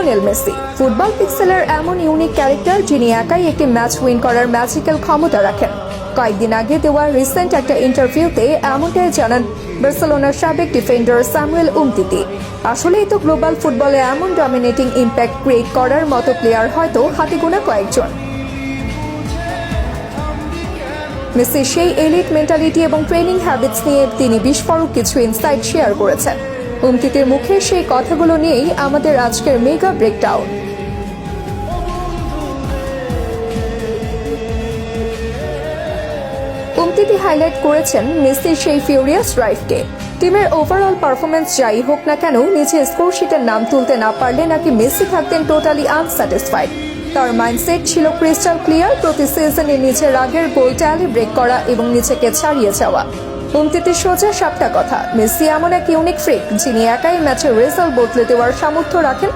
Lionel Messi football পিক্সেলের এমন unique character যিনি একাই একটি ম্যাচ উইন করার ম্যাজিক্যাল ক্ষমতা রাখেন। কয়েকদিন আগে দেওয়া রিসেন্ট একটা ইন্টারভিউতে এমনটাই জানান বার্সেলোনার সাবেক ডিফেন্ডার স্যামুয়েল উমতিতি। আসলেই তো গ্লোবাল ফুটবলে এমন ডমিনেটিং ইম্প্যাক্ট ক্রিয়েট করার মতো প্লেয়ার হয়তো হাতে গোনা কয়েকজন। মেসির সেই এলিট মেন্টালিটি এবং ট্রেনিং হ্যাবিটস নিয়ে তিনি বিস্ফোরক কিছু ইনসাইট শেয়ার করেছেন। উমতিতির মুখে সেই কথাগুলো নিয়েই আমাদের আজকের মেগা ব্রেকডাউন। উমতিতি হাইলাইট করেছেন মেসির সেই ফিউরিয়াস ড্রাইভকে। টিমের ওভারঅল পারফরমেন্স যাই হোক না কেন, নিচে স্কোরশিটের নাম তুলতে না পারলে নাকি মেসি থাকতেন টোটালি আনস্যাটিসফাইড। তার মাইন্ডসেট ছিল ক্রিস্টাল ক্লিয়ার, প্রতি সিজনে নিজের আগের গোল ট্যালি ব্রেক করা এবং নিজেকে ছাড়িয়ে যাওয়া। উমতিতির সোজা সাপটা কথা, মেসি এমন এক ইউনিক ফ্রিক যিনি একাই ম্যাচের রেজাল্ট বদলে দেওয়ার সামর্থ্য রাখেন।